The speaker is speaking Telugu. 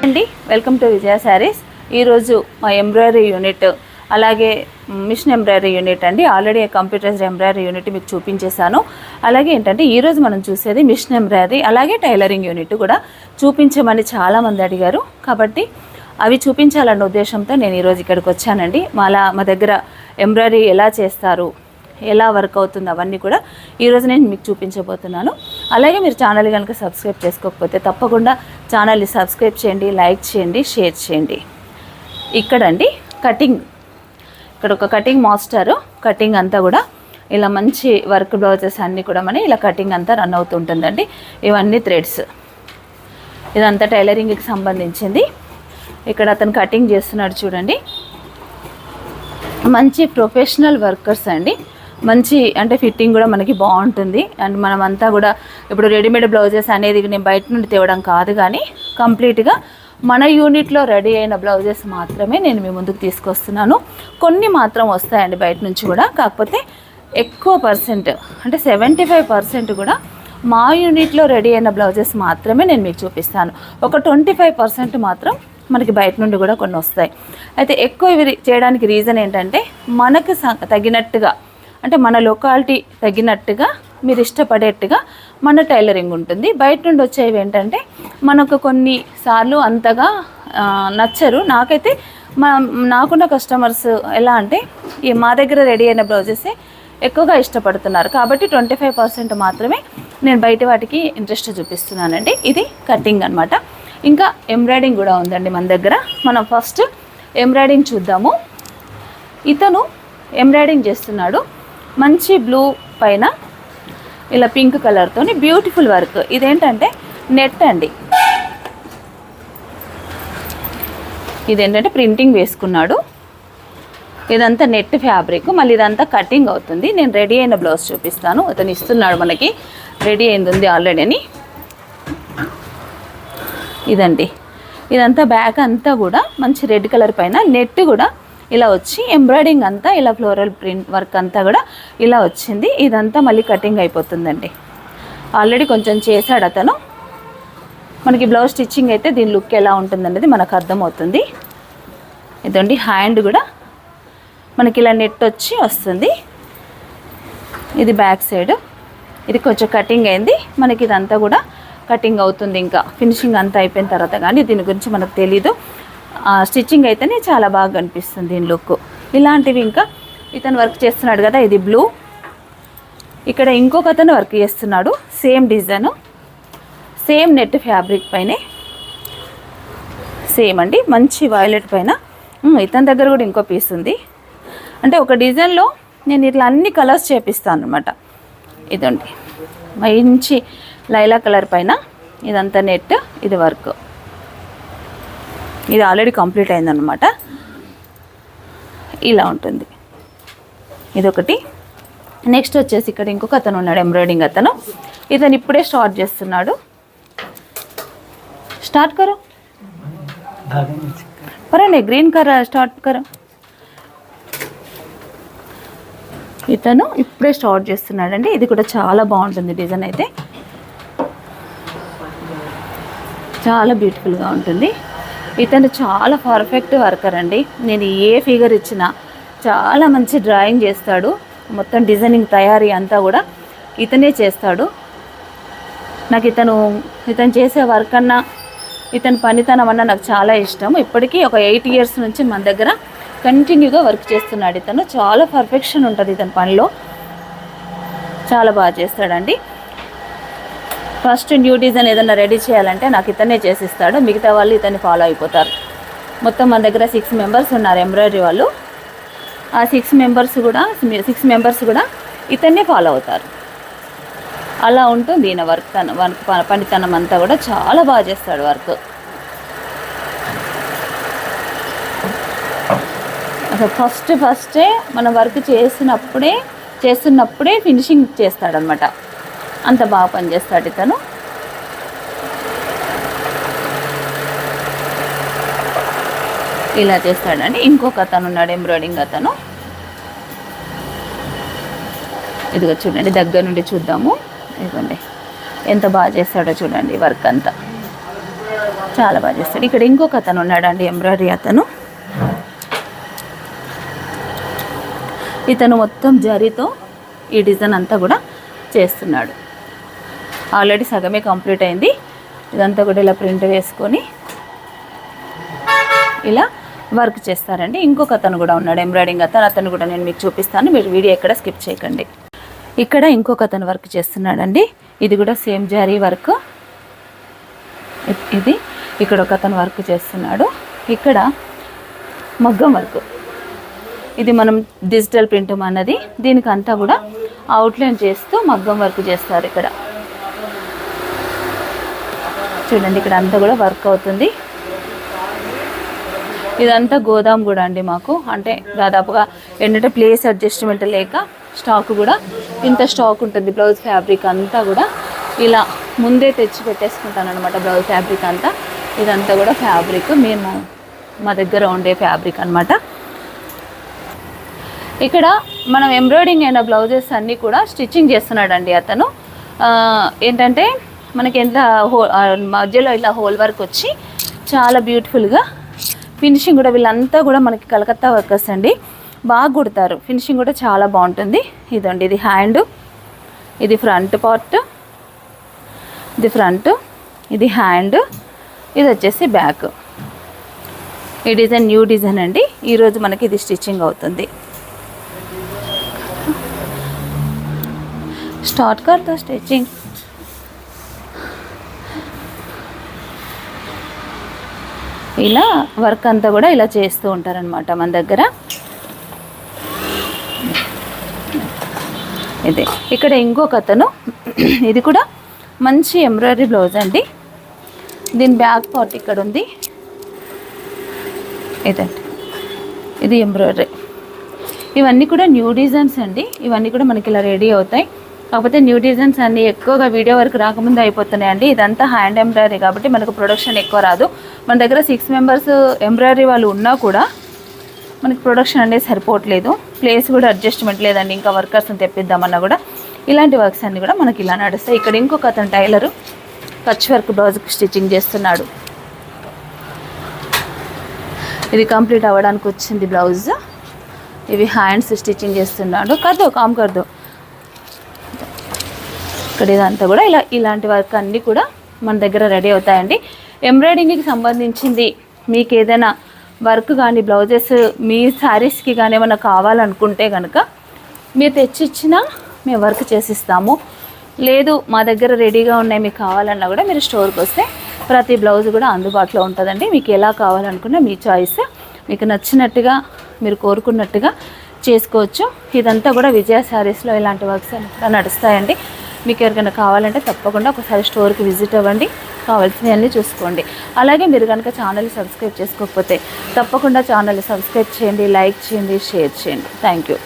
అండి, వెల్కమ్ టు విజయ శారీస్. ఈరోజు మా ఎంబ్రాయిడరీ యూనిట్, అలాగే మిషన్ ఎంబ్రాయిడరీ యూనిట్ అండి. ఆల్రెడీ కంప్యూటరైజ్డ్ ఎంబ్రాయిడరీ యూనిట్ మీకు చూపించేశాను. అలాగే ఏంటంటే ఈరోజు మనం చూసేది మిషన్ ఎంబ్రాయిడరీ, అలాగే టైలరింగ్ యూనిట్ కూడా చూపించమని చాలామంది అడిగారు. కాబట్టి అవి చూపించాలన్న ఉద్దేశంతో నేను ఈరోజు ఇక్కడికి వచ్చానండి. మా దగ్గర ఎంబ్రాయిడరీ ఎలా చేస్తారు, ఎలా వర్క్ అవుతుంది, అవన్నీ కూడా ఈరోజు నేను మీకు చూపించబోతున్నాను. అలాగే మీరు ఛానల్ కనుక సబ్స్క్రైబ్ చేసుకోకపోతే తప్పకుండా ఛానల్ని సబ్స్క్రైబ్ చేయండి, లైక్ చేయండి, షేర్ చేయండి. ఇక్కడండి కటింగ్, ఇక్కడ ఒక కటింగ్ మాస్టర్ కటింగ్ అంతా కూడా ఇలా మంచి వర్క్ బ్లౌజెస్ అన్నీ కూడా ఇలా కటింగ్ అంతా రన్ అవుతుంటుందండి. ఇవన్నీ థ్రెడ్స్, ఇదంతా టైలరింగ్కి సంబంధించింది. ఇక్కడ అతను కటింగ్ చేస్తున్నాడు చూడండి. మంచి ప్రొఫెషనల్ వర్కర్స్ అండి. మంచి అంటే ఫిట్టింగ్ కూడా మనకి బాగుంటుంది. అండ్ మనమంతా కూడా ఇప్పుడు రెడీమేడ్ బ్లౌజెస్ అనేది నేను బయట నుండి తేవడం కాదు, కానీ కంప్లీట్గా మన యూనిట్లో రెడీ అయిన బ్లౌజెస్ మాత్రమే నేను మీ ముందుకు తీసుకొస్తున్నాను. కొన్ని మాత్రం వస్తాయండి బయట నుంచి కూడా, కాకపోతే ఎక్కువ పర్సెంట్ అంటే 75% కూడా మా యూనిట్లో రెడీ అయిన బ్లౌజెస్ మాత్రమే నేను మీకు చూపిస్తాను. ఒక 25% మాత్రం మనకి బయట నుండి కూడా కొన్ని వస్తాయి. అయితే ఎక్కువ ఇవి చేయడానికి రీజన్ ఏంటంటే మనకు తగినట్టుగా, అంటే మన లొకాలిటీ తగినట్టుగా మీరు ఇష్టపడేట్టుగా మన టైలరింగ్ ఉంటుంది. బయట నుండి వచ్చేవి ఏంటంటే మనకు కొన్నిసార్లు అంతగా నచ్చరు. నాకైతే నాకున్న కస్టమర్స్ ఎలా అంటే మా దగ్గర రెడీ అయిన బ్లౌజెసే ఎక్కువగా ఇష్టపడుతున్నారు. కాబట్టి 25% మాత్రమే నేను బయట వాటికి ఇంట్రెస్ట్ చూపిస్తున్నానండి. ఇది కటింగ్ అనమాట. ఇంకా ఎంబ్రాయిడింగ్ కూడా ఉందండి మన దగ్గర. మనం ఫస్ట్ ఎంబ్రాయిడింగ్ చూద్దాము. ఇతను ఎంబ్రాయిడింగ్ చేస్తున్నాడు. మంచి బ్లూ పైన ఇలా పింక్ కలర్తోని బ్యూటిఫుల్ వర్క్. ఇదేంటంటే నెట్ అండి. ఇదేంటంటే ప్రింటింగ్ వేసుకున్నాడు. ఇదంతా నెట్ ఫ్యాబ్రిక్. మళ్ళీ ఇదంతా కటింగ్ అవుతుంది. నేను రెడీ అయిన బ్లౌజ్ చూపిస్తాను. అతను ఇస్తున్నాడు మనకి, రెడీ అయింది ఉంది ఆల్రెడీ అని. ఇదండి, ఇదంతా బ్యాక్ అంతా కూడా మంచి రెడ్ కలర్ పైన నెట్ కూడా ఇలా వచ్చి ఎంబ్రాయిడింగ్ అంతా ఇలా ఫ్లోరల్ ప్రింట్ వర్క్ అంతా కూడా ఇలా వచ్చింది. ఇదంతా మళ్ళీ కటింగ్ అయిపోతుందండి. ఆల్రెడీ కొంచెం చేశాడు అతను. మనకి బ్లౌజ్ స్టిచ్చింగ్ అయితే దీని లుక్ ఎలా ఉంటుందనేది మనకు అర్థమవుతుంది. ఇదండి హ్యాండ్ కూడా మనకి ఇలా నెట్ వచ్చి వస్తుంది. ఇది బ్యాక్ సైడ్. ఇది కొంచెం కటింగ్ అయింది. మనకి ఇదంతా కూడా కటింగ్ అవుతుంది. ఇంకా ఫినిషింగ్ అంతా అయిపోయిన తర్వాత కానీ దీని గురించి మనకు తెలీదు. స్టిచ్చింగ్ అయితేనే చాలా బాగా కనిపిస్తుంది దీని లుక్. ఇలాంటివి ఇంకా ఇతను వర్క్ చేస్తున్నాడు కదా, ఇది బ్లూ. ఇక్కడ ఇంకొక అతను వర్క్ చేస్తున్నాడు. Same design, same net fabric పైనే, సేమ్ అండి. మంచి వైలెట్ పైన. ఇతని దగ్గర కూడా ఇంకో పీస్ ఉంది. అంటే ఒక డిజైన్లో నేను ఇట్లా అన్ని కలర్స్ చేపిస్తాను అనమాట. ఇదండి మంచి లైలా కలర్ పైన ఇదంతా నెట్, ఇది వర్క్. ఇది ఆల్రెడీ కంప్లీట్ అయిందనమాట. ఇలా ఉంటుంది. ఇదొకటి. నెక్స్ట్ వచ్చేసి ఇక్కడ ఇంకొక అతను ఉన్నాడు ఎంబ్రాయిడింగ్ అతను. ఇతను ఇప్పుడే స్టార్ట్ చేస్తున్నాడు. స్టార్ట్ కరో పరండి, గ్రీన్ కలర్ స్టార్ట్ కరో. ఇతను ఇప్పుడే స్టార్ట్ చేస్తున్నాడండి. ఇది కూడా చాలా బాగుంటుంది డిజైన్ అయితే, చాలా బ్యూటిఫుల్గా ఉంటుంది. ఇతను చాలా పర్ఫెక్ట్ వర్కర్ అండి. నేను ఏ ఫిగర్ ఇచ్చినా చాలా మంచి డ్రాయింగ్ చేస్తాడు. మొత్తం డిజైనింగ్ తయారీ అంతా కూడా ఇతనే చేస్తాడు. నాకు ఇతను చేసే వర్క్ అన్నా, ఇతని పనితనం అన్నా నాకు చాలా ఇష్టం. ఇప్పటికీ ఒక 8 years నుంచి మన దగ్గర కంటిన్యూగా వర్క్ చేస్తున్నాడు. ఇతను చాలా పర్ఫెక్షన్ ఉంటుంది ఇతని పనిలో, చాలా బాగా చేస్తాడండి. ఫస్ట్ న్యూ డిజైన్ ఏదైనా రెడీ చేయాలంటే నాకు ఇతనే చేసిస్తాడు. మిగతా వాళ్ళు ఇతన్ని ఫాలో అయిపోతారు. మొత్తం మన దగ్గర 6 members ఉన్నారు ఎంబ్రాయిడరీ వాళ్ళు. ఆ 6 members కూడా ఇతన్నే ఫాలో అవుతారు. అలా ఉంటుంది ఈయన పనితనం అంతా కూడా. చాలా బాగా చేస్తాడు వర్క్. అసలు ఫస్టే మనం వర్క్ చేస్తున్నప్పుడే ఫినిషింగ్ చేస్తాడనమాట. అంత బాగా పనిచేస్తాడు ఇతను. ఇలా చేస్తాడండి. ఇంకొక అతను ఉన్నాడు ఎంబ్రాయిడింగ్ అతను. ఇదిగో చూడండి, దగ్గర నుండి చూద్దాము. ఇదిగోండి ఎంత బాగా చేస్తాడో చూడండి వర్క్ అంతా. చాలా బాగా చేస్తాడు. ఇక్కడ ఇంకొక అతను ఉన్నాడండి, ఎంబ్రాయిడరీ అతను. ఇతను మొత్తం జరీతో ఈ డిజైన్ అంతా కూడా చేస్తున్నాడు. ఆల్రెడీ సగమే కంప్లీట్ అయింది. ఇదంతా కూడా ఇలా ప్రింట్ వేసుకొని ఇలా వర్క్ చేస్తారండి. ఇంకొక అతను కూడా ఉన్నాడు, ఎంబ్రాయిడింగ్ అతను కూడా నేను మీకు చూపిస్తాను. మీరు వీడియో ఎక్కడ స్కిప్ చేయకండి. ఇక్కడ ఇంకొక అతను వర్క్ చేస్తున్నాడండి. ఇది కూడా సేమ్ జరీ వర్క్. ఇది ఇక్కడ ఒక అతను వర్క్ చేస్తున్నాడు. ఇక్కడ మగ్గం వర్క్, ఇది మనం డిజిటల్ ప్రింట్ అన్నది. దీనికి అంతా కూడా అవుట్లైన్ చేస్తూ మగ్గం వర్క్ చేస్తారు. ఇక్కడ చూడండి, ఇక్కడ అంతా కూడా వర్క్ అవుతుంది. ఇదంతా గోదాం కూడా అండి మాకు, అంటే దాదాపుగా ఏంటంటే ప్లేస్ అడ్జస్ట్మెంట్ లేక స్టాక్ కూడా ఇంత స్టాక్ ఉంటుంది. బ్లౌజ్ ఫ్యాబ్రిక్ అంతా కూడా ఇలా ముందే తెచ్చి పెట్టేసుకుంటాను అనమాట. బ్లౌజ్ ఫ్యాబ్రిక్ అంతా, ఇదంతా కూడా ఫ్యాబ్రిక్ మేము మా దగ్గర ఉండే ఫ్యాబ్రిక్ అనమాట. ఇక్కడ మనం ఎంబ్రాయిడింగ్ అయిన బ్లౌజెస్ అన్నీ కూడా స్టిచ్చింగ్ చేస్తున్నాడండి అతను. ఏంటంటే మనకి ఎంత మధ్యలో ఇలా హోల్ వర్క్ వచ్చి చాలా బ్యూటిఫుల్గా ఫినిషింగ్ కూడా, వీళ్ళంతా కూడా మనకి కలకత్తా వర్కర్స్ అండి, బాగా కుడతారు. ఫినిషింగ్ కూడా చాలా బాగుంటుంది. ఇదండి, ఇది హ్యాండ్, ఇది ఫ్రంట్ పార్ట్, ఇది ఫ్రంట్, ఇది హ్యాండ్, ఇది వచ్చేసి బ్యాక్. ఈ డిజైన్ న్యూ డిజైన్ అండి. ఈరోజు మనకి ఇది స్టిచ్చింగ్ అవుతుంది. స్టార్ట్ కర్తో స్టిచ్చింగ్. ఇలా వర్క్ అంతా కూడా ఇలా చేస్తూ ఉంటారనమాట మన దగ్గర. ఇదే ఇక్కడ ఇంకొక అతను, ఇది కూడా మంచి ఎంబ్రాయిడరీ బ్లౌజ్ అండి. దీని బ్యాక్ పార్ట్ ఇక్కడ ఉంది. ఇదండి, ఇది ఎంబ్రాయిడరీ. ఇవన్నీ కూడా న్యూ డిజైన్స్ అండి. ఇవన్నీ కూడా మనకి ఇలా రెడీ అవుతాయి. కాకపోతే న్యూ డిజైన్స్ అన్నీ ఎక్కువగా వీడియో వరకు రాకముందు అయిపోతున్నాయండి. ఇదంతా హ్యాండ్ ఎంబ్రాయిడరీ కాబట్టి మనకు ప్రొడక్షన్ ఎక్కువ రాదు. మన దగ్గర 6 మెంబర్స్ ఎంబ్రాయిడరీ వాళ్ళు ఉన్నా కూడా మనకి ప్రొడక్షన్ అనేది సరిపోవట్లేదు. ప్లేస్ కూడా అడ్జస్ట్మెంట్ లేదండి. ఇంకా వర్కర్స్ని తెప్పిద్దామన్నా కూడా ఇలాంటి వర్క్స్ అన్నీ కూడా మనకి ఇలా నడుస్తాయి. ఇక్కడ ఇంకొక అతను టైలరు కచ్ వర్క్ బ్లౌజ్కి స్టిచ్చింగ్ చేస్తున్నాడు. ఇది కంప్లీట్ అవ్వడానికి వచ్చింది బ్లౌజ్. ఇవి హ్యాండ్స్ స్టిచ్చింగ్ చేస్తున్నాడు. కర్దో కామ్ కర్దో. ఇక్కడ ఇదంతా కూడా ఇలాంటి వర్క్ అన్నీ కూడా మన దగ్గర రెడీ అవుతాయండి. ఎంబ్రాయిడింగ్కి సంబంధించింది మీకు ఏదైనా వర్క్ కానీ బ్లౌజెస్ మీ శారీస్కి కానీ ఏమైనా కావాలనుకుంటే కనుక మీరు తెచ్చిచ్చినా మేము వర్క్ చేసిస్తాము. లేదు మా దగ్గర రెడీగా ఉన్నాయి మీకు కావాలన్నా కూడా మీరు స్టోర్కి వస్తే ప్రతి బ్లౌజ్ కూడా అందుబాటులో ఉంటుందండి. మీకు ఎలా కావాలనుకున్నా మీ చాయిస్, మీకు నచ్చినట్టుగా మీరు కోరుకున్నట్టుగా చేసుకోవచ్చు. ఇదంతా కూడా విజయ శారీస్లో ఇలాంటి వర్క్స్ కూడా నడుస్తాయండి. మీకు ఎవరికైనా కావాలంటే తప్పకుండా ఒకసారి స్టోర్కి విజిట్ అవ్వండి, కావాల్సినవన్నీ చూసుకోండి. అలాగే మీరు కనుక ఛానల్ని సబ్స్క్రైబ్ చేసుకోకపోతే తప్పకుండా ఛానల్ని సబ్స్క్రైబ్ చేయండి, లైక్ చేయండి, షేర్ చేయండి. Thank you.